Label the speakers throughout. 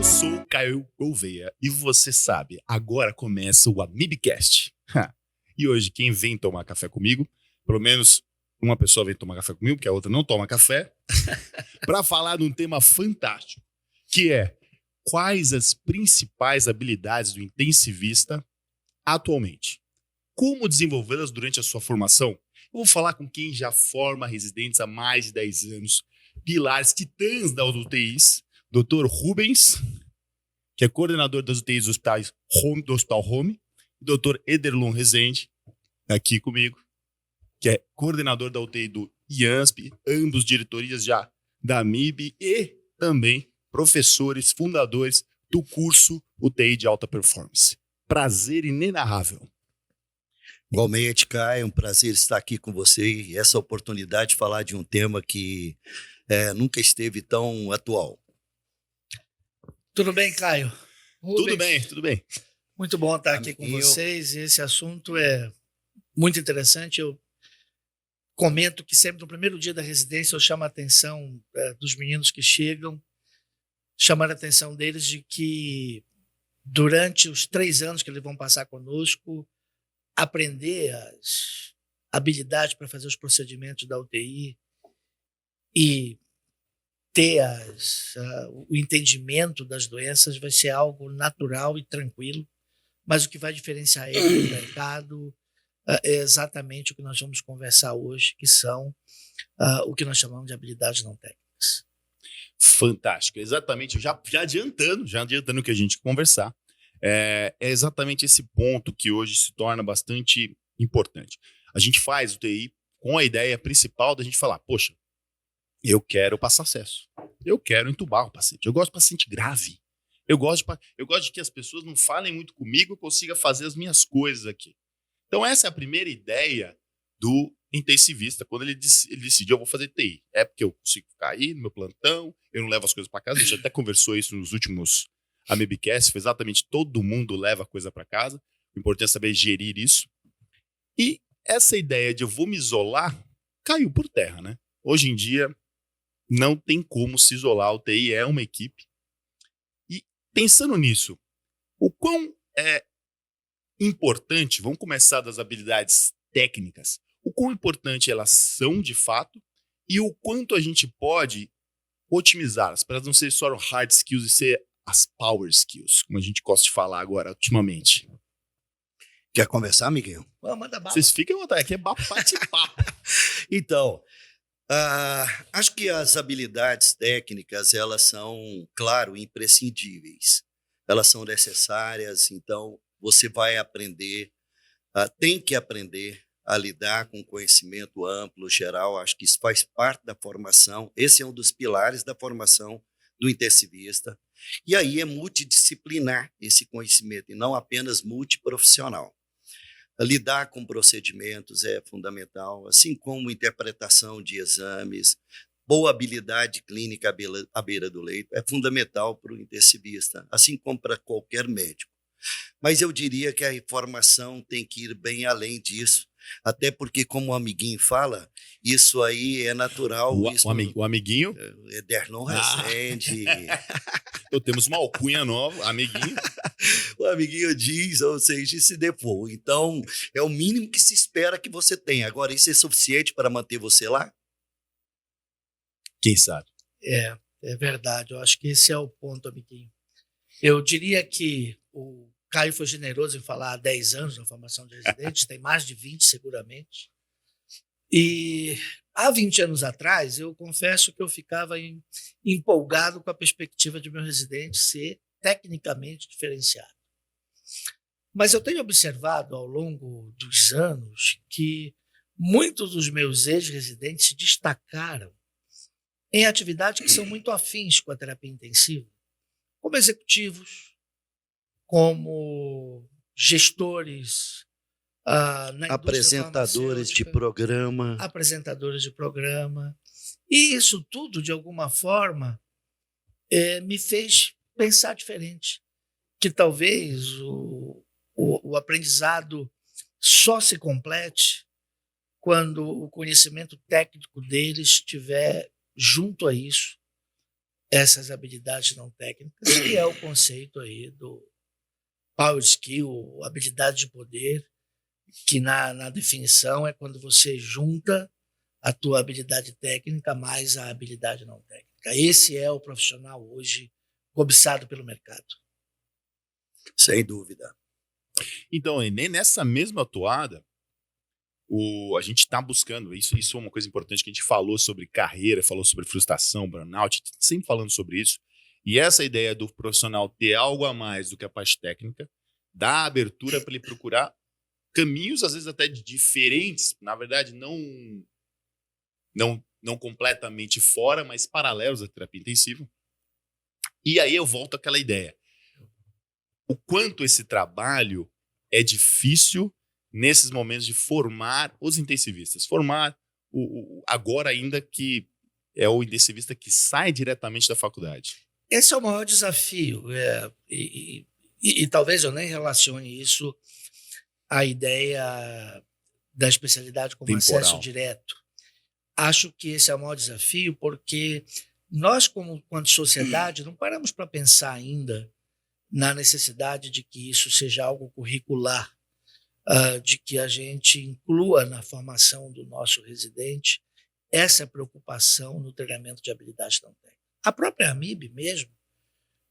Speaker 1: sou o Caio Gouveia e você sabe, agora começa o Amibcast. E hoje quem vem tomar café comigo, pelo menos uma pessoa vem tomar café comigo, porque a outra não toma café, para falar de um tema fantástico, que é quais as principais habilidades do intensivista atualmente. Como desenvolvê-las durante a sua formação? Eu vou falar com quem já forma residentes há mais de 10 anos, pilares titãs das UTIs, Dr. Rubens, que é coordenador das UTIs do Hospital Home, e Dr. Ederlon Rezende, aqui comigo, que é coordenador da UTI do IANSP, ambos diretorias já da AMIB e também professores, fundadores do curso UTI de alta performance. Prazer inenarrável.
Speaker 2: Igualmente, Caio, é um prazer estar aqui com você e essa oportunidade de falar de um tema que nunca esteve tão atual.
Speaker 3: Tudo bem, Caio? Rubens,
Speaker 1: Tudo bem.
Speaker 3: Muito bom estar aqui com vocês. Esse assunto é muito interessante. Eu comento que sempre no primeiro dia da residência eu chamo a atenção dos meninos que chegam, chamar a atenção deles de que durante os 3 anos que eles vão passar conosco, aprender as habilidades para fazer os procedimentos da UTI e ter o entendimento das doenças vai ser algo natural e tranquilo, mas o que vai diferenciar ele do mercado é exatamente o que nós vamos conversar hoje, que são o que nós chamamos de habilidades não técnicas.
Speaker 1: Fantástico, exatamente, já adiantando o que a gente conversar, é exatamente esse ponto que hoje se torna bastante importante. A gente faz o TI com a ideia principal da gente falar, poxa, eu quero passar acesso, eu quero entubar o paciente, eu gosto de paciente grave, eu gosto de que as pessoas não falem muito comigo, eu consiga fazer as minhas coisas aqui. Então essa é a primeira ideia do intensivista, quando ele decidiu, eu vou fazer TI, é porque eu consigo ficar aí no meu plantão, eu não levo as coisas para casa, a gente até conversou isso nos últimos Amibcast, foi exatamente todo mundo leva coisa para casa, o importante é saber gerir isso, e essa ideia de eu vou me isolar caiu por terra, né? Hoje em dia não tem como se isolar, o TI é uma equipe, e pensando nisso, o quão é importante, vamos começar das habilidades técnicas, o quão importante elas são de fato e o quanto a gente pode otimizá-las para não ser só hard skills e ser as power skills, como a gente gosta de falar agora ultimamente.
Speaker 2: Quer conversar, amiguinho?
Speaker 3: Manda bala.
Speaker 1: Vocês fiquem à vontade, aqui é bate-papo.
Speaker 2: Então, acho que as habilidades técnicas, elas são, claro, imprescindíveis. Elas são necessárias, então você vai aprender, tem que aprender a lidar com conhecimento amplo, geral. Acho que isso faz parte da formação. Esse é um dos pilares da formação do intensivista. E aí é multidisciplinar esse conhecimento, e não apenas multiprofissional. Lidar com procedimentos é fundamental, assim como interpretação de exames, boa habilidade clínica à beira do leito é fundamental para o intensivista, assim como para qualquer médico. Mas eu diria que a formação tem que ir bem além disso, até porque, como o amiguinho fala, isso aí é natural.
Speaker 1: O amiguinho?
Speaker 2: Ederlon Rezende.
Speaker 1: Então temos uma alcunha nova, amiguinho.
Speaker 2: O amiguinho diz, ou seja, se depor. Então, é o mínimo que se espera que você tenha. Agora, isso é suficiente para manter você lá?
Speaker 1: Quem sabe?
Speaker 3: É verdade, eu acho que esse é o ponto, amiguinho. Eu diria que o Caio foi generoso em falar há 10 anos na formação de residentes, tem mais de 20 seguramente. E há 20 anos atrás, eu confesso que eu ficava empolgado com a perspectiva de meu residente ser tecnicamente diferenciado. Mas eu tenho observado ao longo dos anos que muitos dos meus ex-residentes se destacaram em atividades que são muito afins com a terapia intensiva, como executivos, como gestores,
Speaker 2: apresentadores de programa.
Speaker 3: E isso tudo, de alguma forma, me fez pensar diferente, que talvez o aprendizado só se complete quando o conhecimento técnico deles estiver junto a isso, essas habilidades não técnicas, que é o conceito aí do power skill, habilidade de poder, que na definição é quando você junta a tua habilidade técnica mais a habilidade não técnica. Esse é o profissional hoje cobiçado pelo mercado.
Speaker 2: Sem dúvida.
Speaker 1: Então, e nem nessa mesma toada, a gente está buscando, isso é uma coisa importante que a gente falou sobre carreira, falou sobre frustração, burnout, sempre falando sobre isso. E essa ideia do profissional ter algo a mais do que a parte técnica, dá abertura para ele procurar caminhos, às vezes até diferentes, na verdade, não completamente fora, mas paralelos à terapia intensiva. E aí eu volto àquela ideia. O quanto esse trabalho é difícil nesses momentos de formar os intensivistas. Formar agora ainda que é o intensivista que sai diretamente da faculdade.
Speaker 3: Esse é o maior desafio. E talvez eu nem relacione isso à ideia da especialidade como
Speaker 1: Temporal.
Speaker 3: acesso direto. Acho que esse é o maior desafio porque nós, quanto sociedade, não paramos para pensar ainda na necessidade de que isso seja algo curricular, de que a gente inclua na formação do nosso residente essa preocupação no treinamento de habilidades não técnicas. A própria AMIB mesmo,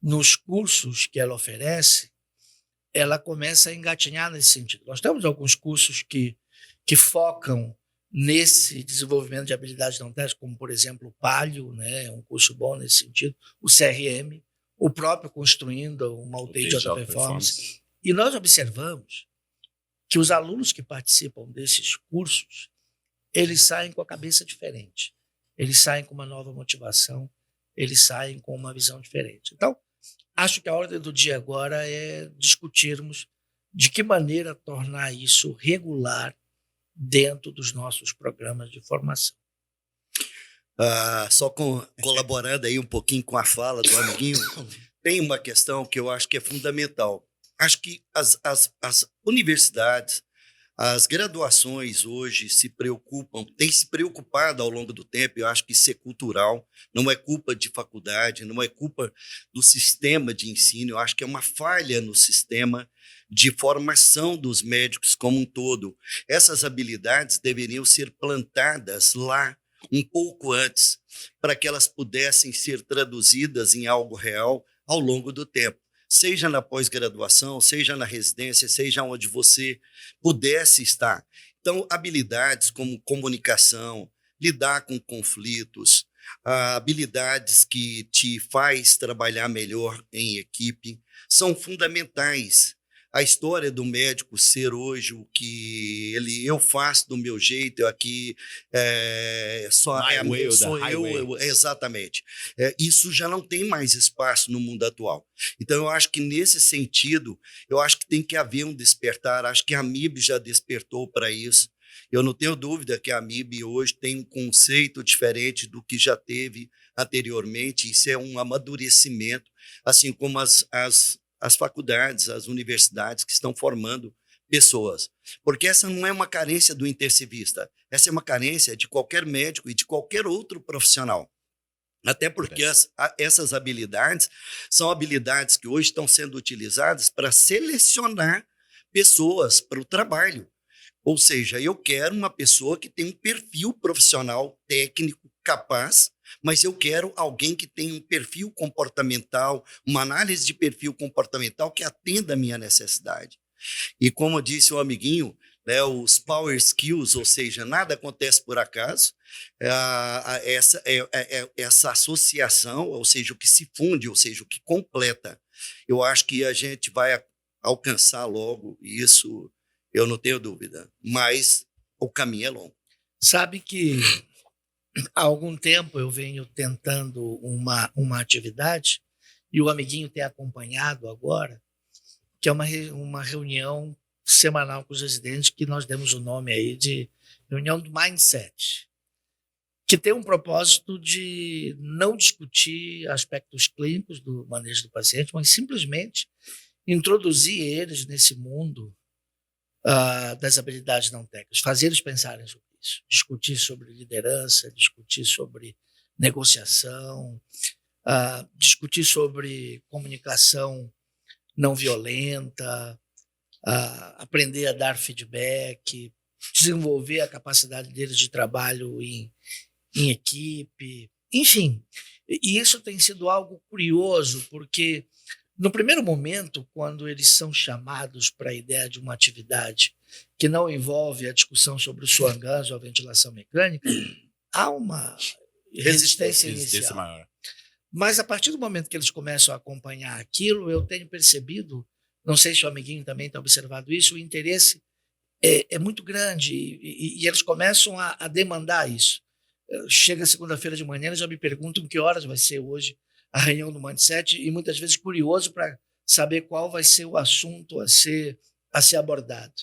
Speaker 3: nos cursos que ela oferece, ela começa a engatinhar nesse sentido. Nós temos alguns cursos que focam nesse desenvolvimento de habilidades não técnicas, como, por exemplo, o Palio, né, um curso bom nesse sentido, o CRM, o próprio Construindo uma UTI de alta performance. E nós observamos que os alunos que participam desses cursos, eles saem com a cabeça diferente, eles saem com uma nova motivação, eles saem com uma visão diferente. Então, acho que a ordem do dia agora é discutirmos de que maneira tornar isso regular dentro dos nossos programas de formação.
Speaker 2: Só colaborando aí um pouquinho com a fala do amiguinho, tem uma questão que eu acho que é fundamental. Acho que as universidades, as graduações hoje têm se preocupado ao longo do tempo, eu acho que isso é cultural, não é culpa de faculdade, não é culpa do sistema de ensino, eu acho que é uma falha no sistema de formação dos médicos como um todo. Essas habilidades deveriam ser plantadas lá um pouco antes, para que elas pudessem ser traduzidas em algo real ao longo do tempo. Seja na pós-graduação, seja na residência, seja onde você pudesse estar. Então, habilidades como comunicação, lidar com conflitos, habilidades que te faz trabalhar melhor em equipe, são fundamentais. A história do médico ser hoje o que eu faço do meu jeito, aqui sou eu, exatamente. Isso já não tem mais espaço no mundo atual. Então, eu acho que nesse sentido, eu acho que tem que haver um despertar, acho que a AMIB já despertou para isso. Eu não tenho dúvida que a AMIB hoje tem um conceito diferente do que já teve anteriormente, isso é um amadurecimento, assim como as faculdades, as universidades que estão formando pessoas. Porque essa não é uma carência do intensivista, essa é uma carência de qualquer médico e de qualquer outro profissional. Até porque essas habilidades são habilidades que hoje estão sendo utilizadas para selecionar pessoas para o trabalho. Ou seja, eu quero uma pessoa que tem um perfil profissional técnico capaz, mas eu quero alguém que tenha um perfil comportamental, uma análise de perfil comportamental que atenda a minha necessidade. E como disse o amiguinho, né, os power skills, ou seja, nada acontece por acaso, essa associação, ou seja, o que se funde, ou seja, o que completa. Eu acho que a gente vai alcançar logo isso, eu não tenho dúvida, mas o caminho é longo.
Speaker 3: Sabe que há algum tempo eu venho tentando uma atividade e o amiguinho tem acompanhado agora, que é uma reunião semanal com os residentes, que nós demos o nome aí de reunião do Mindset, que tem um propósito de não discutir aspectos clínicos do manejo do paciente, mas simplesmente introduzir eles nesse mundo das habilidades não técnicas, fazer eles pensarem sobre isso, discutir sobre liderança, discutir sobre negociação, discutir sobre comunicação não violenta, aprender a dar feedback, desenvolver a capacidade deles de trabalho em equipe, enfim. E isso tem sido algo curioso, porque no primeiro momento, quando eles são chamados para a ideia de uma atividade que não envolve a discussão sobre o swangans ou a ventilação mecânica, há uma resistência inicial.
Speaker 1: Maior.
Speaker 3: Mas a partir do momento que eles começam a acompanhar aquilo, eu tenho percebido, não sei se o amiguinho também tem observado isso, o interesse é muito grande e eles começam a demandar isso. Chega segunda-feira de manhã, eles já me perguntam que horas vai ser hoje a reunião do Mindset e muitas vezes curioso para saber qual vai ser o assunto a ser abordado.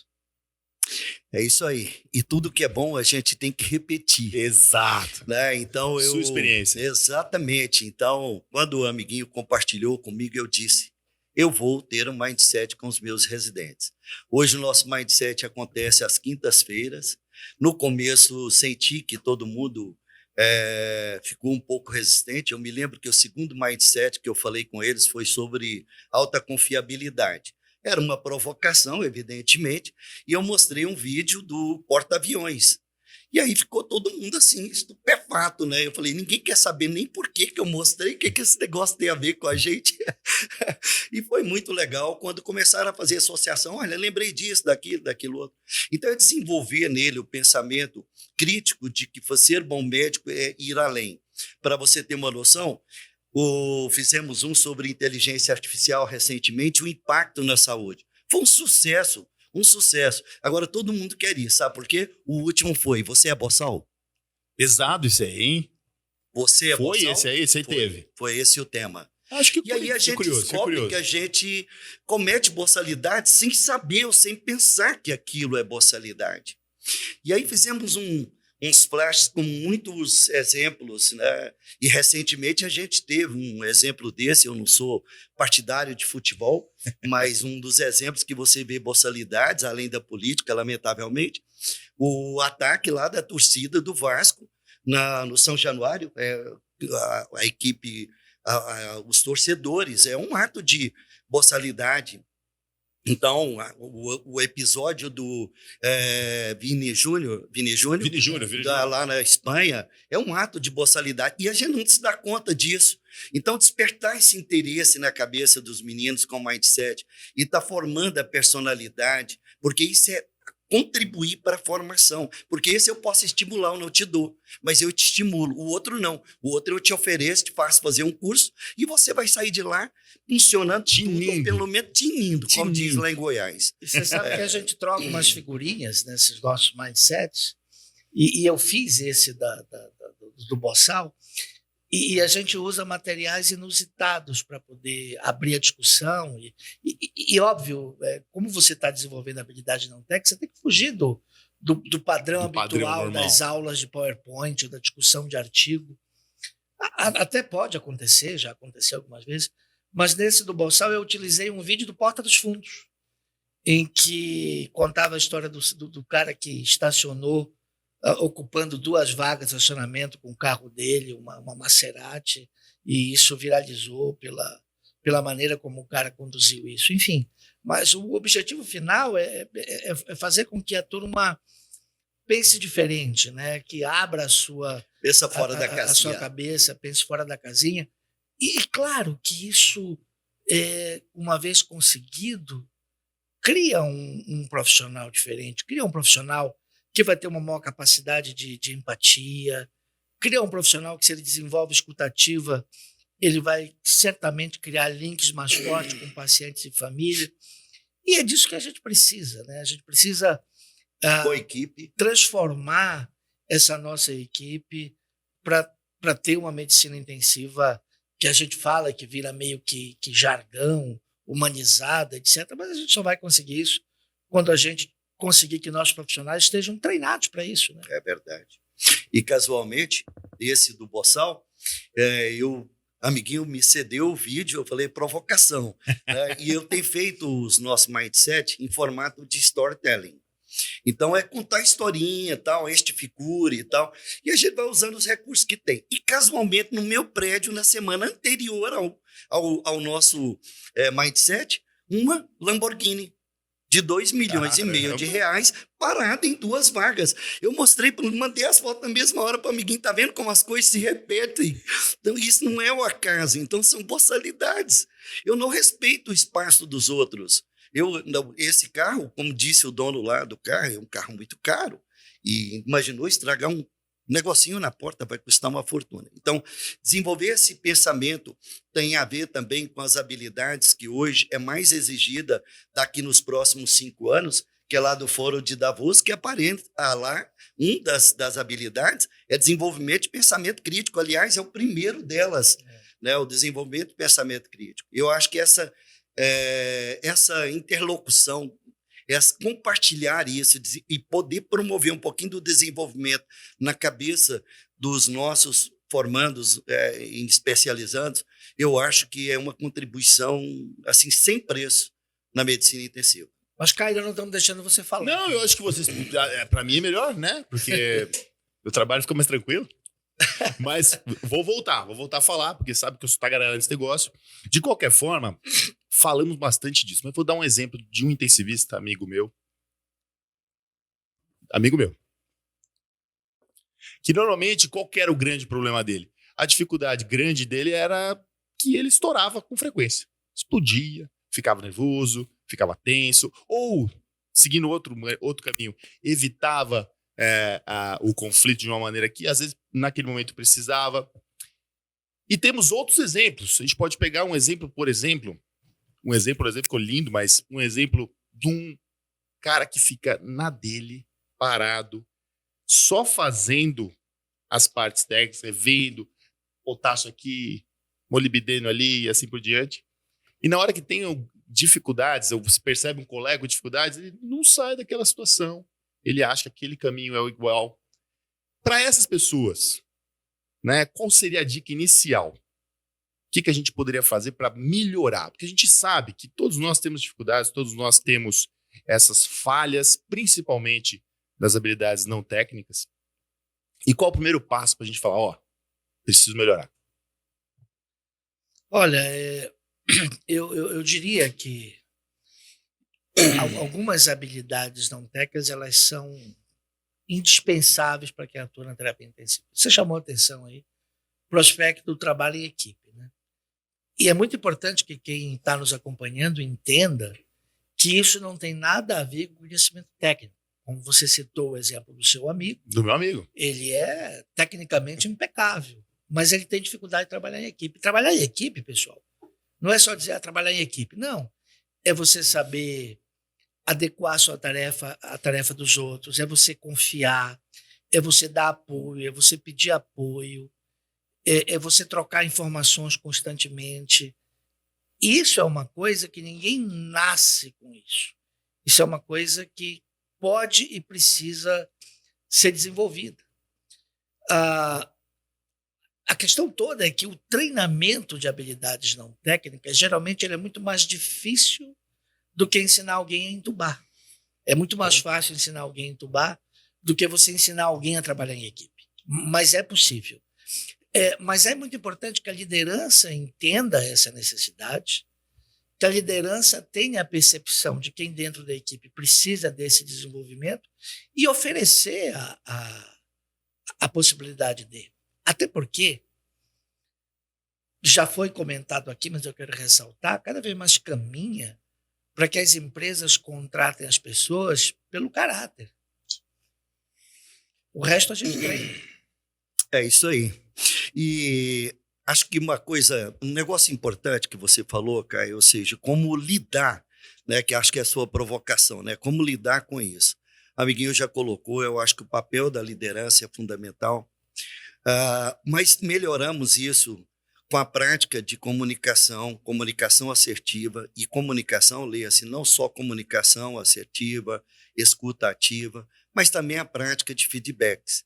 Speaker 2: É isso aí. E tudo que é bom a gente tem que repetir.
Speaker 1: Exato.
Speaker 2: Né? Então
Speaker 1: Sua experiência.
Speaker 2: Exatamente. Então, quando o amiguinho compartilhou comigo, eu disse, eu vou ter um Mindset com os meus residentes. Hoje o nosso Mindset acontece às quintas-feiras. No começo, senti que todo mundo ficou um pouco resistente. Eu me lembro que o segundo Mindset que eu falei com eles foi sobre alta confiabilidade. Era uma provocação, evidentemente, e eu mostrei um vídeo do porta-aviões. E aí ficou todo mundo assim, estupefato, né? Eu falei, ninguém quer saber nem por que eu mostrei, o que esse negócio tem a ver com a gente. E foi muito legal quando começaram a fazer associação. Olha, lembrei disso, daquilo outro. Então, eu desenvolvia nele o pensamento crítico de que ser bom médico é ir além. Para você ter uma noção, fizemos um sobre inteligência artificial recentemente, o impacto na saúde. Foi um sucesso. Agora todo mundo quer ir, sabe por quê? O último foi, você é boçal?
Speaker 1: Pesado isso aí, hein?
Speaker 2: Você é boçal?
Speaker 1: Esse aí teve.
Speaker 2: Foi esse o tema.
Speaker 1: Acho que
Speaker 2: e aí a gente descobre que a gente comete boçalidade sem saber ou sem pensar que aquilo é boçalidade. E aí fizemos uns flashes com muitos exemplos, né? E recentemente a gente teve um exemplo desse. Eu não sou partidário de futebol, mas um dos exemplos que você vê boçalidades, além da política, lamentavelmente, o ataque lá da torcida do Vasco no São Januário, a equipe, os torcedores, é um ato de boçalidade. Então, o episódio do Vini Júnior, lá na Espanha, é um ato de boçalidade. E a gente não se dá conta disso. Então, despertar esse interesse na cabeça dos meninos com mindset e estar formando a personalidade, porque isso é contribuir para a formação. Porque esse eu posso estimular, eu não te dou, mas eu te estimulo. O outro não. O outro eu te ofereço, te faço fazer um curso e você vai sair de lá funcionando, pelo menos tinindo, como diz lá em Goiás.
Speaker 3: E você sabe que a gente troca umas figurinhas nesses nossos mindsets, e eu fiz esse do boçal, e a gente usa materiais inusitados para poder abrir a discussão. E óbvio, como você está desenvolvendo habilidade não técnica, você tem que fugir do padrão habitual das aulas de PowerPoint, ou da discussão de artigo. Até pode acontecer, já aconteceu algumas vezes, mas nesse do boçal eu utilizei um vídeo do Porta dos Fundos, em que contava a história do cara que estacionou ocupando 2 vagas de estacionamento com o carro dele, uma Maserati, e isso viralizou pela maneira como o cara conduziu isso. Enfim, mas o objetivo final é fazer com que a turma pense diferente, né? Que abra a sua cabeça, pense fora da casinha. E claro que isso, uma vez conseguido, cria um profissional diferente, cria um profissional que vai ter uma maior capacidade de empatia, cria um profissional que, se ele desenvolve escutativa, ele vai certamente criar links mais fortes com pacientes e família. E é disso que a gente precisa, né? A gente precisa transformar essa nossa equipe para ter uma medicina intensiva que a gente fala que vira meio que jargão, humanizada, etc. Mas a gente só vai conseguir isso quando a gente conseguir que nossos profissionais estejam treinados para isso, né?
Speaker 2: É verdade. E casualmente, esse do boçal, amiguinho me cedeu o vídeo, eu falei provocação. E eu tenho feito os nossos mindset em formato de storytelling. Então, é contar historinha, tal, este figure e tal. E a gente vai usando os recursos que tem. E, casualmente, no meu prédio, na semana anterior ao nosso Mindset, uma Lamborghini de 2,5 milhões de reais, parada em 2 vagas. Eu mandei as fotos na mesma hora para o amiguinho, tá vendo como as coisas se repetem? Então, isso não é o acaso, então são boçalidades. Eu não respeito o espaço dos outros. Esse carro, como disse o dono lá do carro, é um carro muito caro, e imaginou estragar um negocinho na porta, vai custar uma fortuna. Então, desenvolver esse pensamento tem a ver também com as habilidades que hoje é mais exigida daqui nos próximos 5 anos, que é lá do Fórum de Davos, que aparenta lá, das habilidades é desenvolvimento de pensamento crítico. Aliás, é o primeiro delas, né, o desenvolvimento de pensamento crítico. Eu acho que essa interlocução, compartilhar isso e poder promover um pouquinho do desenvolvimento na cabeça dos nossos formandos em especializandos, eu acho que é uma contribuição assim sem preço na medicina intensiva.
Speaker 3: Mas, Caio, não estamos deixando você falar.
Speaker 1: Não, eu acho que vocês... Para mim é melhor, né? Porque o trabalho fica mais tranquilo. Mas vou voltar a falar, porque sabe que eu sou tagarela nesse negócio. De qualquer forma, falamos bastante disso. Mas vou dar um exemplo de um intensivista, amigo meu, que normalmente, qual que era o grande problema dele? A dificuldade grande dele era que ele estourava com frequência. Explodia, ficava nervoso, ficava tenso, ou, seguindo outro caminho, evitava o conflito de uma maneira que, às vezes, naquele momento precisava. E temos outros exemplos. A gente pode pegar um exemplo, por exemplo, ficou lindo, mas um exemplo de um cara que fica na dele, parado, só fazendo as partes técnicas, vendo potássio aqui, molibdênio ali e assim por diante. E na hora que tem dificuldades, ou você percebe um colega com dificuldades, ele não sai daquela situação. Ele acha que aquele caminho é o igual. Para essas pessoas, né, qual seria a dica inicial? O que a gente poderia fazer para melhorar? Porque a gente sabe que todos nós temos dificuldades, todos nós temos essas falhas, principalmente das habilidades não técnicas. E qual o primeiro passo para a gente falar, preciso melhorar?
Speaker 3: Olha, eu diria que algumas habilidades não técnicas, elas são indispensáveis para quem atua na terapia intensiva. Você chamou a atenção aí para o aspecto do trabalho em equipe, né? E é muito importante que quem está nos acompanhando entenda que isso não tem nada a ver com conhecimento técnico. Como você citou o exemplo do seu amigo.
Speaker 1: Do meu amigo.
Speaker 3: Ele é tecnicamente impecável, mas ele tem dificuldade de trabalhar em equipe. Trabalhar em equipe, pessoal, não é só dizer trabalhar em equipe. Não. É você saber adequar a sua tarefa à tarefa dos outros, é você confiar, é você dar apoio, é você pedir apoio, é você trocar informações constantemente. Isso é uma coisa que ninguém nasce com isso. Isso é uma coisa que pode e precisa ser desenvolvida. A questão toda é que o treinamento de habilidades não técnicas, geralmente, ele é muito mais difícil do que ensinar alguém a entubar. É muito mais fácil ensinar alguém a entubar do que você ensinar alguém a trabalhar em equipe. Mas é possível. Mas é muito importante que a liderança entenda essa necessidade, que a liderança tenha a percepção de quem dentro da equipe precisa desse desenvolvimento e oferecer a possibilidade dele. Até porque, já foi comentado aqui, mas eu quero ressaltar, cada vez mais caminha para que as empresas contratem as pessoas pelo caráter. O resto a gente treina.
Speaker 2: É isso aí. E acho que um negócio importante que você falou, Caio, ou seja, como lidar, né, que acho que é a sua provocação, né, como lidar com isso. O amiguinho já colocou, eu acho que o papel da liderança é fundamental, mas melhoramos isso com a prática de comunicação assertiva e comunicação, leia-se, não só comunicação assertiva, escuta ativa, mas também a prática de feedbacks,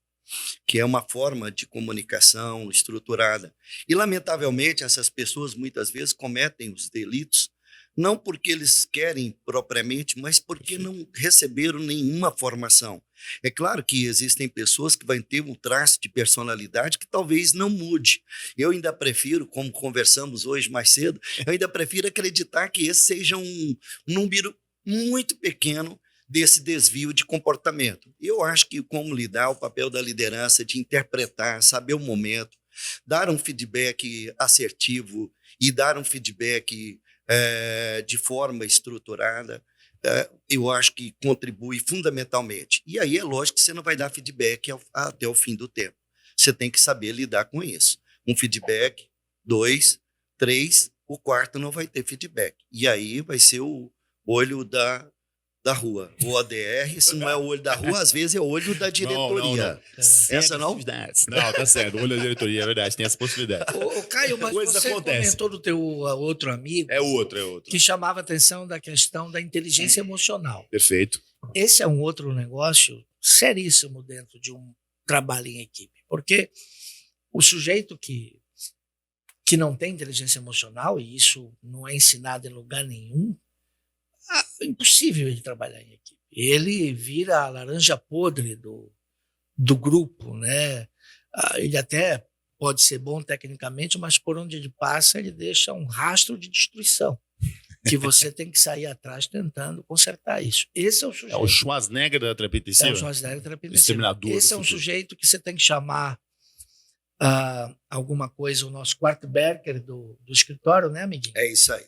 Speaker 2: que é uma forma de comunicação estruturada. E, lamentavelmente, essas pessoas muitas vezes cometem os delitos, Não porque eles querem propriamente, mas porque não receberam nenhuma formação. É claro que existem pessoas que vão ter um traço de personalidade que talvez não mude. Eu ainda prefiro, como conversamos hoje mais cedo, eu ainda prefiro acreditar que esse seja um número muito pequeno desse desvio de comportamento. Eu acho que como lidar, o papel da liderança de interpretar, saber o momento, dar um feedback assertivo e dar um feedback de forma estruturada, eu acho que contribui fundamentalmente. E aí é lógico que você não vai dar feedback até o fim do tempo. Você tem que saber lidar com isso. Um feedback, 2, 3, o quarto não vai ter feedback. E aí vai ser o olho da rua. O ODR, se não é o olho da rua, às vezes é o olho da diretoria.
Speaker 1: Não.
Speaker 2: Essa não?
Speaker 1: Não, tá certo. O olho da diretoria, é verdade, tem essa possibilidade.
Speaker 3: Ô, Caio, mas
Speaker 1: Coisas
Speaker 3: você
Speaker 1: acontecem.
Speaker 3: comentou do teu outro amigo
Speaker 1: É outro.
Speaker 3: que chamava a atenção da questão da inteligência emocional.
Speaker 1: Perfeito.
Speaker 3: Esse é um outro negócio seríssimo dentro de um trabalho em equipe, porque o sujeito que não tem inteligência emocional, e isso não é ensinado em lugar nenhum, é impossível ele trabalhar em equipe. Ele vira a laranja podre do grupo, né? Ele até pode ser bom tecnicamente, mas por onde ele passa, ele deixa um rastro de destruição, que você tem que sair atrás tentando consertar isso. Esse é o sujeito.
Speaker 1: É o Schwarzenegger da terapia intensiva?
Speaker 3: É o Schwarzenegger da terapia intensiva.
Speaker 1: Exterminador
Speaker 3: Esse
Speaker 1: do
Speaker 3: é um
Speaker 1: futuro.
Speaker 3: sujeito que você tem que chamar alguma coisa, o nosso Quarterbacker do escritório, né, amiguinho?
Speaker 2: É isso aí.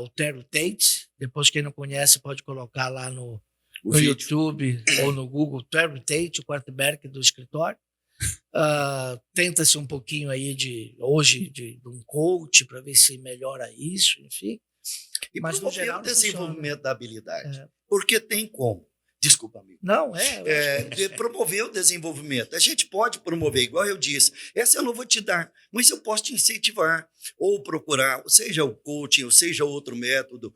Speaker 3: O Terry Tate, depois quem não conhece pode colocar lá no
Speaker 2: vídeo.
Speaker 3: YouTube ou no Google, Terry Tate, o quarterback do escritório. Tenta-se um pouquinho aí de um coach para ver se melhora isso, enfim. Mas no geral
Speaker 2: o desenvolvimento da habilidade.
Speaker 3: É.
Speaker 2: Porque tem como. Desculpa, amigo.
Speaker 3: Não,
Speaker 2: Promover o desenvolvimento. A gente pode promover, igual eu disse. Essa eu não vou te dar, mas eu posso te incentivar. Ou procurar, seja o coaching, ou seja outro método.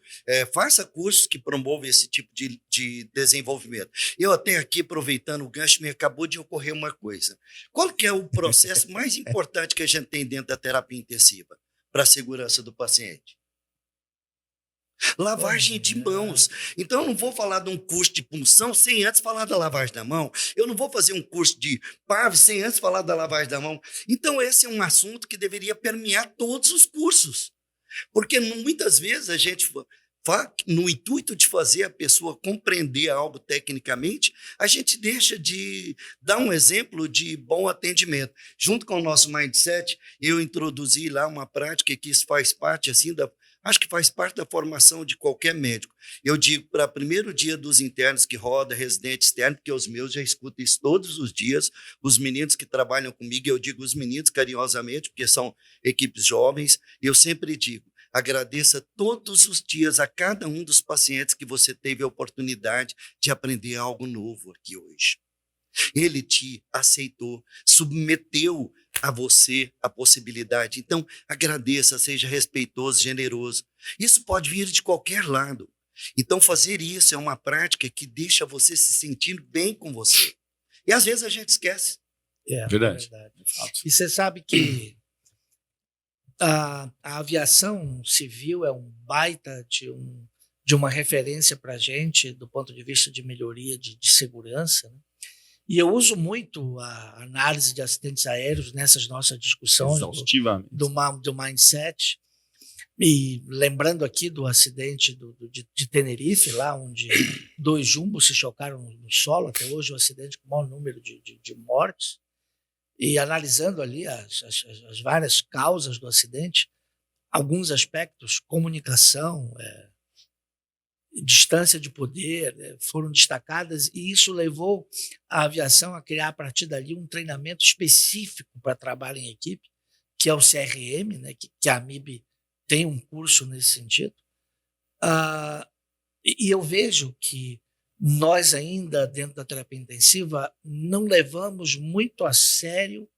Speaker 2: Faça cursos que promovam esse tipo de desenvolvimento. Eu até aqui, aproveitando o gancho, me acabou de ocorrer uma coisa. Qual que é o processo mais importante que a gente tem dentro da terapia intensiva para a segurança do paciente? Lavagem de mãos. Então, eu não vou falar de um curso de punção sem antes falar da lavagem da mão. Eu não vou fazer um curso de PAV sem antes falar da lavagem da mão. Então, esse é um assunto que deveria permear todos os cursos. Porque muitas vezes a gente, no intuito de fazer a pessoa compreender algo tecnicamente, a gente deixa de dar um exemplo de bom atendimento. Junto com o nosso mindset, eu introduzi lá uma prática que isso faz parte assim acho que faz parte da formação de qualquer médico. Eu digo para o primeiro dia dos internos que roda, residente externo, porque os meus já escutam isso todos os dias, os meninos que trabalham comigo, eu digo os meninos carinhosamente, porque são equipes jovens, eu sempre digo, agradeça todos os dias a cada um dos pacientes que você teve a oportunidade de aprender algo novo aqui hoje. Ele te aceitou, submeteu a você a possibilidade. Então, agradeça, seja respeitoso, generoso. Isso pode vir de qualquer lado. Então, fazer isso é uma prática que deixa você se sentindo bem com você. E às vezes a gente esquece.
Speaker 1: Verdade.
Speaker 3: E você sabe que a aviação civil é um baita de uma referência para a gente do ponto de vista de melhoria de segurança, né? E eu uso muito a análise de acidentes aéreos nessas nossas discussões do mindset. E lembrando aqui do acidente de Tenerife, lá onde 2 jumbos se chocaram no solo, até hoje o acidente com o maior número de mortes, e analisando ali as várias causas do acidente, alguns aspectos, comunicação, distância de poder, foram destacadas, e isso levou a aviação a criar a partir dali um treinamento específico para trabalho em equipe, que é o CRM, né, que a AMIB tem um curso nesse sentido. E eu vejo que nós ainda, dentro da terapia intensiva, não levamos muito a sério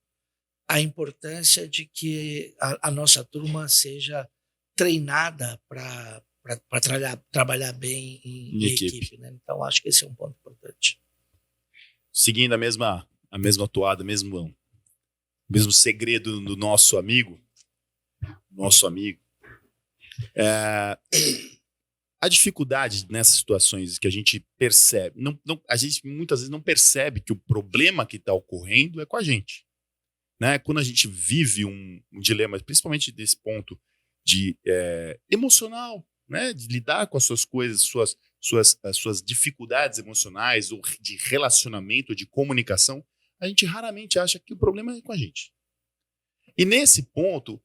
Speaker 3: a importância de que a nossa turma seja treinada para trabalhar bem em equipe, né? Então, acho que esse é um ponto importante.
Speaker 1: Seguindo a mesma toada, mesmo segredo do nosso amigo, A dificuldade nessas situações que a gente percebe, a gente muitas vezes não percebe que o problema que está ocorrendo é com a gente. Né? Quando a gente vive um dilema, principalmente desse ponto de emocional, né? De lidar com as suas coisas, suas dificuldades emocionais, ou de relacionamento, de comunicação, a gente raramente acha que o problema é com a gente. E nesse ponto,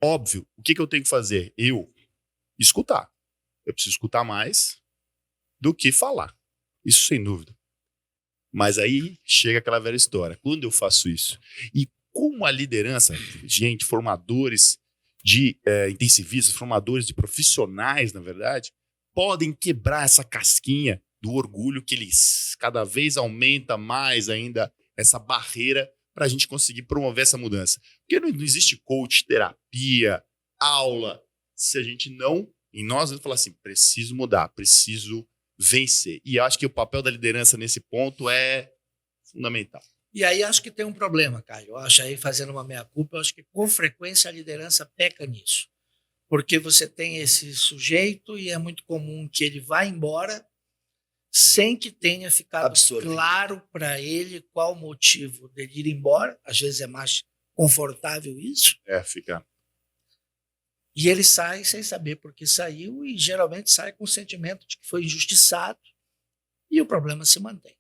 Speaker 1: óbvio, o que eu tenho que fazer? Escutar. Eu preciso escutar mais do que falar. Isso sem dúvida. Mas aí chega aquela velha história. Quando eu faço isso? E como a liderança, gente, formadores de intensivistas, formadores de profissionais, na verdade, podem quebrar essa casquinha do orgulho que eles cada vez aumenta mais ainda essa barreira para a gente conseguir promover essa mudança. Porque não existe coach, terapia, aula, se a gente não... E nós vamos falar assim, preciso mudar, preciso vencer. E acho que o papel da liderança nesse ponto é fundamental.
Speaker 3: E aí acho que tem um problema, Caio. Eu acho aí, fazendo uma meia-culpa, eu acho que com frequência a liderança peca nisso. Porque você tem esse sujeito e é muito comum que ele vá embora sem que tenha ficado claro para ele qual o motivo dele ir embora. Às vezes é mais confortável isso.
Speaker 1: Fica...
Speaker 3: E ele sai sem saber por que saiu e geralmente sai com o sentimento de que foi injustiçado e o problema se mantém.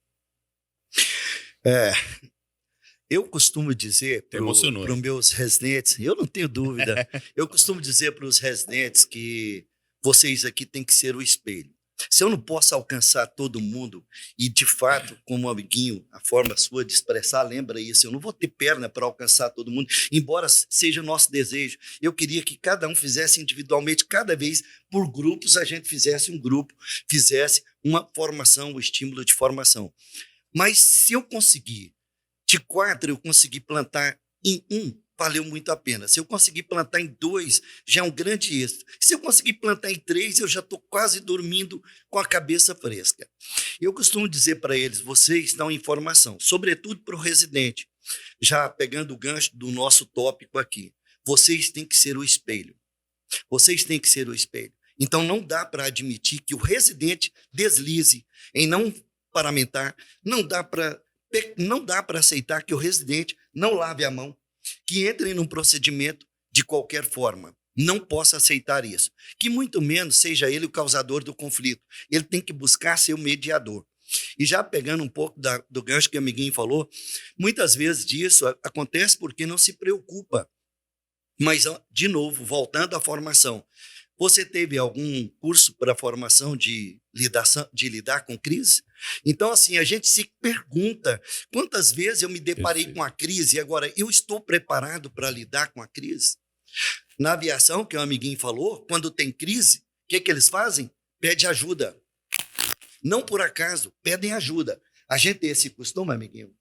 Speaker 2: Eu costumo dizer para os meus residentes, eu não tenho dúvida, eu costumo dizer para os residentes que vocês aqui têm que ser o espelho. Se eu não posso alcançar todo mundo, e de fato, como amiguinho, a forma sua de expressar, lembra isso, eu não vou ter perna para alcançar todo mundo, embora seja o nosso desejo. Eu queria que cada um fizesse individualmente, cada vez por grupos, a gente fizesse um grupo, fizesse uma formação, um estímulo de formação. Mas se eu conseguir, de 4 eu conseguir plantar em 1, valeu muito a pena. Se eu conseguir plantar em 2, já é um grande êxito. Se eu conseguir plantar em 3, eu já estou quase dormindo com a cabeça fresca. Eu costumo dizer para eles, vocês estão em formação, sobretudo para o residente, já pegando o gancho do nosso tópico aqui, vocês têm que ser o espelho. Vocês têm que ser o espelho. Então não dá para admitir que o residente deslize em não paramentar, não dá para aceitar que o residente não lave a mão, que entre num procedimento de qualquer forma. Não posso aceitar isso. Que muito menos seja ele o causador do conflito. Ele tem que buscar ser o mediador. E já pegando um pouco do gancho que o amiguinho falou, muitas vezes disso acontece porque não se preocupa. Mas, de novo, voltando à formação, você teve algum curso para formação de lidar com crise? Então, assim, a gente se pergunta, quantas vezes eu me deparei com a crise e agora eu estou preparado para lidar com a crise? Na aviação, que o amiguinho falou, quando tem crise, o que eles fazem? Pede ajuda. Não por acaso, pedem ajuda. A gente tem esse costume, amiguinho?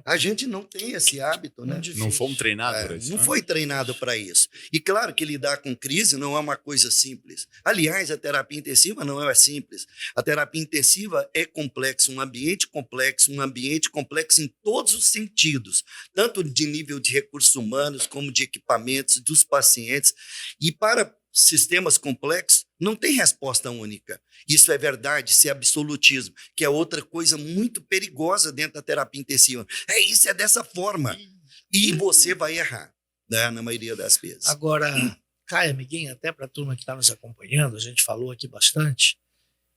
Speaker 2: A gente não tem esse hábito, né?
Speaker 1: Não fomos treinados para isso.
Speaker 2: Não foi treinado para isso. E claro que lidar com crise não é uma coisa simples. Aliás, a terapia intensiva não é simples. A terapia intensiva é complexa, um ambiente complexo em todos os sentidos, tanto de nível de recursos humanos, como de equipamentos, dos pacientes. E para sistemas complexos, não tem resposta única. Isso é verdade, isso é absolutismo, que é outra coisa muito perigosa dentro da terapia intensiva. Isso é dessa forma. E você vai errar, né, na maioria das vezes.
Speaker 3: Agora, Caio, amiguinho, até para a turma que está nos acompanhando, a gente falou aqui bastante.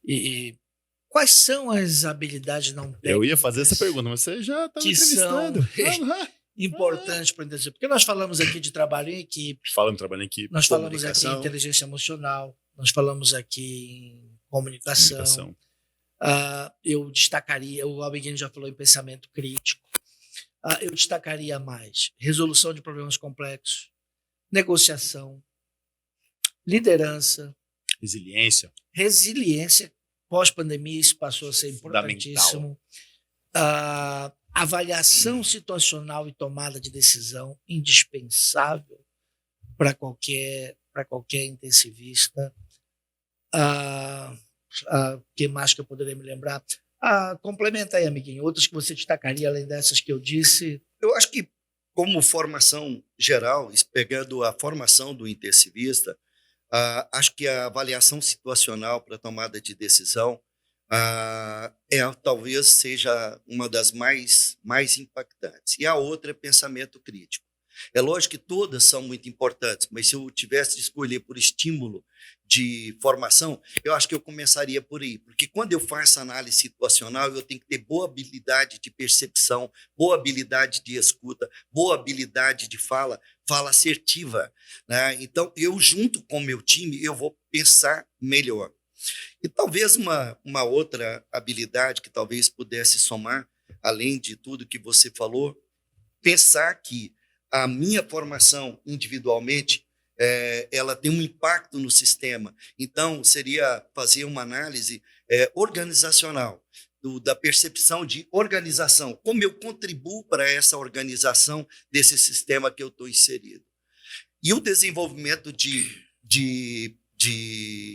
Speaker 3: E quais são as habilidades não técnicas?
Speaker 1: Eu ia fazer essa pergunta, mas você já estava entrevistando.
Speaker 3: Importante para entender, porque nós falamos aqui de trabalho em equipe.
Speaker 1: Falamos de trabalho em equipe.
Speaker 3: Nós falamos aqui em inteligência emocional, nós falamos aqui em comunicação. Eu destacaria, o Albiguinho já falou em pensamento crítico. Eu destacaria mais resolução de problemas complexos, negociação, liderança, resiliência. Pós-pandemia, isso passou a ser importantíssimo. Avaliação situacional e tomada de decisão, indispensável para qualquer intensivista. Que mais que eu poderia me lembrar? Complementa aí, amiguinho. Outras que você destacaria, além dessas que eu disse?
Speaker 2: Eu acho que, como formação geral, pegando a formação do intensivista, Acho que a avaliação situacional para tomada de decisão talvez seja uma das mais impactantes. E a outra é pensamento crítico. É lógico que todas são muito importantes, mas se eu tivesse de escolher por estímulo de formação, eu acho que eu começaria por aí, porque quando eu faço análise situacional, eu tenho que ter boa habilidade de percepção, boa habilidade de escuta, boa habilidade de fala assertiva, né? Então, eu junto com o meu time, eu vou pensar melhor. E talvez uma outra habilidade que talvez pudesse somar, além de tudo que você falou, pensar que a minha formação individualmente, ela tem um impacto no sistema. Então, seria fazer uma análise organizacional, da percepção de organização, como eu contribuo para essa organização desse sistema que eu estou inserido. E o desenvolvimento de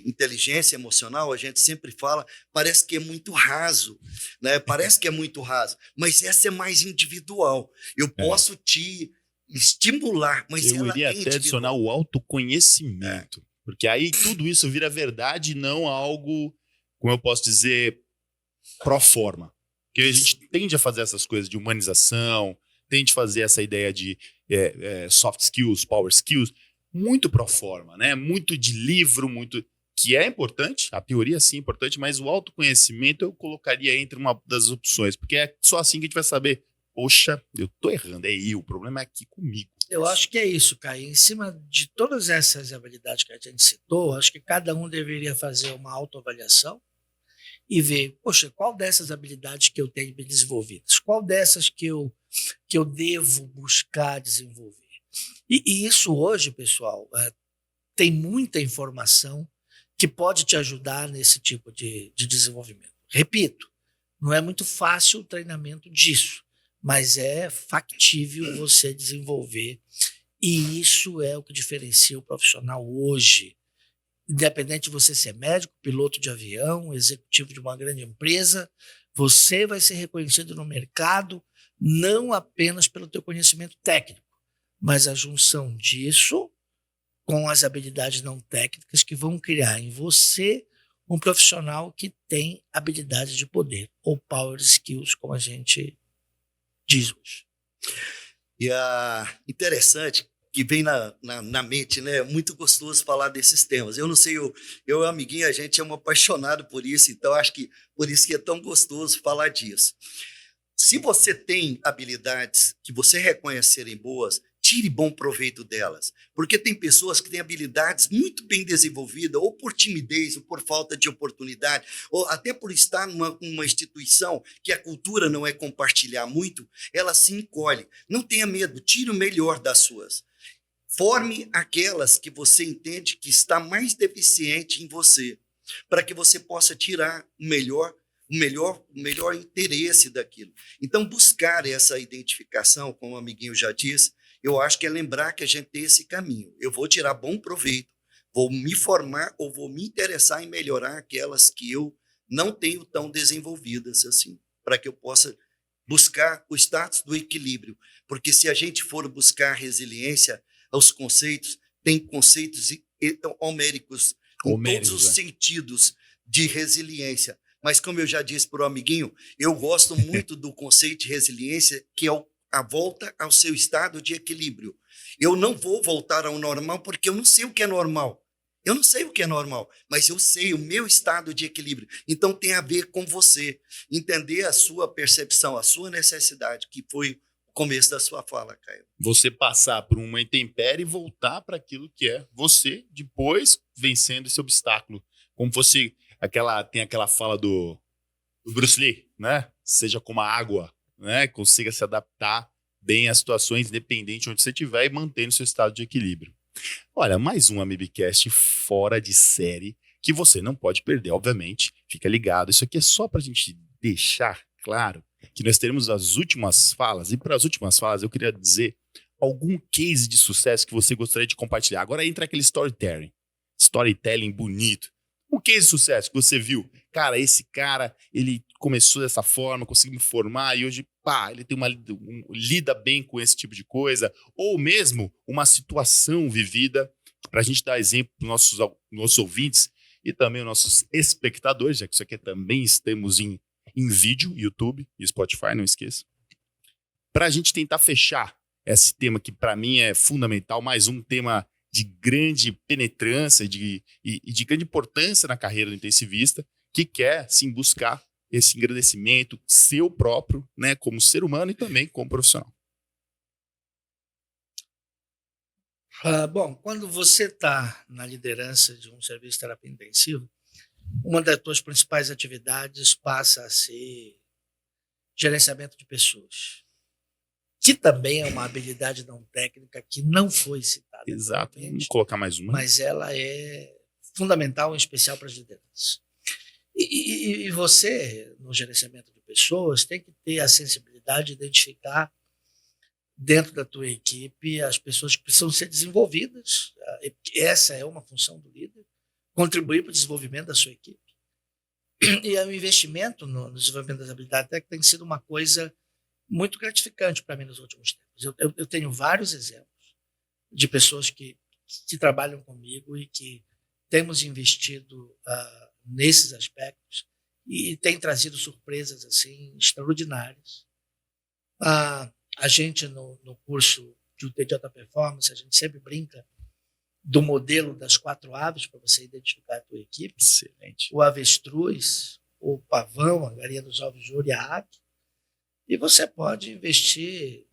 Speaker 2: inteligência emocional, a gente sempre fala, parece que é muito raso, né? Parece que é muito raso, mas essa é mais individual. Eu posso te estimular, mas
Speaker 1: eu iria até adicionar o autoconhecimento, porque aí tudo isso vira verdade e não algo, como eu posso dizer, pro forma. Porque a gente tende a fazer essas coisas de humanização, tende a fazer essa ideia de soft skills, power skills, muito pro forma, né? Muito de livro, muito que é importante, a teoria sim é importante, mas o autoconhecimento eu colocaria entre uma das opções, porque é só assim que a gente vai saber, poxa, eu tô errando, o problema é aqui comigo.
Speaker 3: Eu acho que é isso, Caio. Em cima de todas essas habilidades que a gente citou, acho que cada um deveria fazer uma autoavaliação e ver, poxa, qual dessas habilidades que eu tenho bem desenvolvidas? Qual dessas que eu devo buscar desenvolver? E isso hoje, pessoal, tem muita informação que pode te ajudar nesse tipo de desenvolvimento. Repito, não é muito fácil o treinamento disso, mas é factível você desenvolver. E isso é o que diferencia o profissional hoje. Independente de você ser médico, piloto de avião, executivo de uma grande empresa, você vai ser reconhecido no mercado não apenas pelo teu conhecimento técnico, mas a junção disso com as habilidades não técnicas que vão criar em você um profissional que tem habilidades de poder, ou power skills, como a gente diz hoje.
Speaker 2: E interessante que vem na mente, né? É muito gostoso falar desses temas. Eu não sei, eu e o amiguinho, a gente é um apaixonado por isso, então acho que por isso que é tão gostoso falar disso. Se você tem habilidades que você reconhece serem boas, tire bom proveito delas, porque tem pessoas que têm habilidades muito bem desenvolvidas, ou por timidez, ou por falta de oportunidade, ou até por estar numa instituição que a cultura não é compartilhar muito, ela se encolhe. Não tenha medo, tire o melhor das suas. Forme aquelas que você entende que está mais deficiente em você, para que você possa tirar o melhor interesse daquilo. Então, buscar essa identificação, como o amiguinho já disse, eu acho que é lembrar que a gente tem esse caminho. Eu vou tirar bom proveito, vou me formar ou vou me interessar em melhorar aquelas que eu não tenho tão desenvolvidas assim, para que eu possa buscar o status do equilíbrio. Porque se a gente for buscar resiliência, os conceitos, tem conceitos homéricos em todos os sentidos de resiliência. Mas, como eu já disse para o amiguinho, eu gosto muito do conceito de resiliência, que é a volta ao seu estado de equilíbrio. Eu não vou voltar ao normal porque eu não sei o que é normal. Eu não sei o que é normal, mas eu sei o meu estado de equilíbrio. Então, tem a ver com você. Entender a sua percepção, a sua necessidade, que foi o começo da sua fala, Caio.
Speaker 1: Você passar por uma intempérie e voltar para aquilo que é você, depois vencendo esse obstáculo. Como fosse tem aquela fala do Bruce Lee, né? Seja como a água, né? Consiga se adaptar bem às situações, independente de onde você estiver, e mantendo seu estado de equilíbrio. Olha, mais um Amibcast fora de série que você não pode perder, obviamente. Fica ligado. Isso aqui é só para a gente deixar claro que nós teremos as últimas falas. E para as últimas falas, eu queria dizer algum case de sucesso que você gostaria de compartilhar. Agora entra aquele storytelling bonito. Um case de sucesso que você viu. Cara, esse cara, ele começou dessa forma, conseguiu me formar e hoje, ele tem lida bem com esse tipo de coisa. Ou mesmo uma situação vivida para a gente dar exemplo para os nossos ouvintes e também os nossos espectadores, já que isso aqui também estamos em vídeo, YouTube e Spotify, não esqueça. Para a gente tentar fechar esse tema que para mim é fundamental, mais um tema de grande penetrância e de grande importância na carreira do intensivista, que quer, sim, buscar esse engrandecimento seu próprio, né, como ser humano e também como profissional.
Speaker 3: Bom, quando você está na liderança de um serviço de terapia intensiva, uma das suas principais atividades passa a ser gerenciamento de pessoas, que também é uma habilidade não técnica que não foi citada.
Speaker 1: Exato, vamos colocar mais uma.
Speaker 3: Mas ela é fundamental, em especial para as lideranças. E você, no gerenciamento de pessoas, tem que ter a sensibilidade de identificar dentro da tua equipe as pessoas que precisam ser desenvolvidas. Essa é uma função do líder, contribuir para o desenvolvimento da sua equipe. E o investimento no desenvolvimento das habilidades técnicas tem sido uma coisa muito gratificante para mim nos últimos tempos. Eu tenho vários exemplos de pessoas que trabalham comigo e que temos investido nesses aspectos e tem trazido surpresas assim extraordinárias. A gente, no curso de UTJ Performance, a gente sempre brinca do modelo das 4 aves para você identificar a tua equipe.
Speaker 1: Excelente.
Speaker 3: O avestruz, o pavão, a galinha dos ovos de ouro e a águia. E você pode investir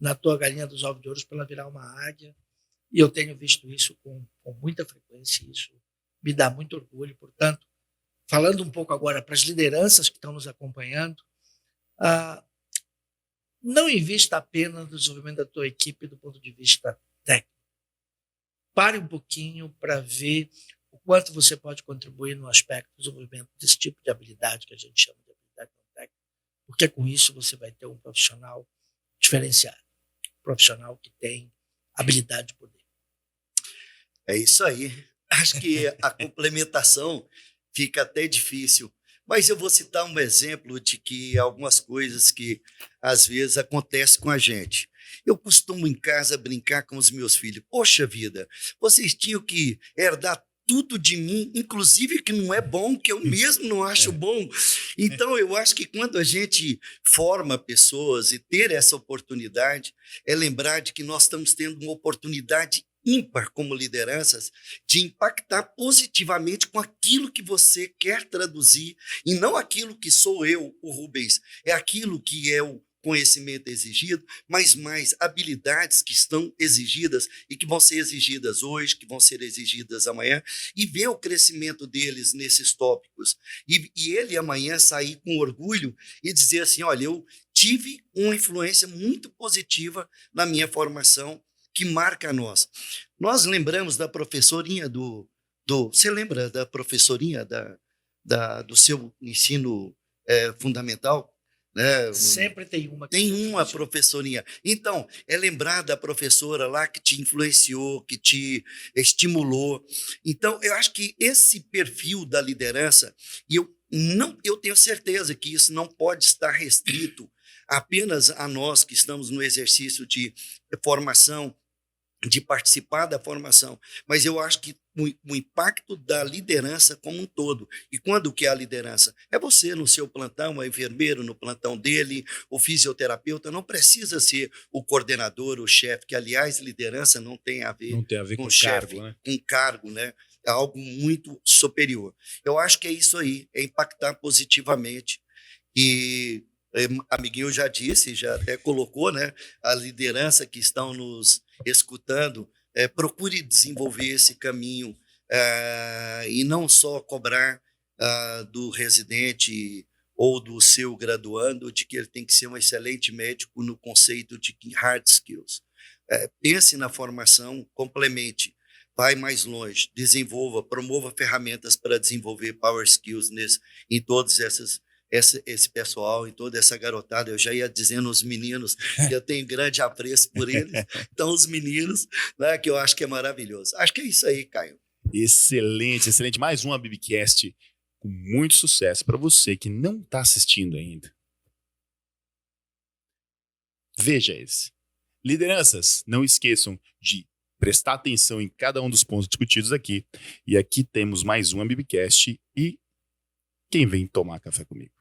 Speaker 3: na tua galinha dos ovos de ouro para ela virar uma águia. E eu tenho visto isso com muita frequência. Isso me dá muito orgulho. Portanto, falando um pouco agora para as lideranças que estão nos acompanhando, não invista apenas no desenvolvimento da tua equipe do ponto de vista técnico. Pare um pouquinho para ver o quanto você pode contribuir no aspecto do desenvolvimento desse tipo de habilidade que a gente chama de habilidade não técnica, porque com isso você vai ter um profissional diferenciado, um profissional que tem habilidade de poder.
Speaker 2: É isso aí. Acho que a complementação fica até difícil. Mas eu vou citar um exemplo de que algumas coisas que às vezes acontecem com a gente. Eu costumo em casa brincar com os meus filhos. Poxa vida, vocês tinham que herdar tudo de mim, inclusive que não é bom, que eu mesmo não acho bom. Então, eu acho que quando a gente forma pessoas e ter essa oportunidade, é lembrar de que nós estamos tendo uma oportunidade ímpar como lideranças de impactar positivamente com aquilo que você quer traduzir e não aquilo que sou eu, o Rubens, é aquilo que é o conhecimento exigido, mas mais habilidades que estão exigidas e que vão ser exigidas hoje, que vão ser exigidas amanhã, e ver o crescimento deles nesses tópicos. E ele amanhã sair com orgulho e dizer assim, olha, eu tive uma influência muito positiva na minha formação que marca a nós. Nós lembramos da professorinha você lembra da professorinha do seu ensino fundamental?
Speaker 3: Sempre tem uma.
Speaker 2: Tem uma professorinha. Então, é lembrar da professora lá que te influenciou, que te estimulou. Então, eu acho que esse perfil da liderança, e eu tenho certeza que isso não pode estar restrito apenas a nós que estamos no exercício de formação, de participar da formação, mas eu acho que o impacto da liderança como um todo. E quando que é a liderança? É você no seu plantão, o enfermeiro no plantão dele, o fisioterapeuta, não precisa ser o coordenador, o chefe, que aliás liderança não tem a ver com chefe,
Speaker 1: cargo, né?
Speaker 2: Com cargo, né? É algo muito superior. Eu acho que é isso aí, é impactar positivamente. E amiguinho já disse, já até colocou, né? A liderança que estão nos escutando, procure desenvolver esse caminho e não só cobrar do residente ou do seu graduando de que ele tem que ser um excelente médico no conceito de hard skills. Pense na formação, complemente, vai mais longe, desenvolva, promova ferramentas para desenvolver power skills em todas esse pessoal e toda essa garotada. Eu já ia dizendo os meninos que eu tenho grande apreço por eles. Então, os meninos, né, que eu acho que é maravilhoso. Acho que é isso aí, Caio.
Speaker 1: Excelente, excelente. Mais uma Bibicast com muito sucesso para você que não está assistindo ainda. Veja esse. Lideranças, não esqueçam de prestar atenção em cada um dos pontos discutidos aqui. E aqui temos mais um Ambibcast e quem vem tomar café comigo?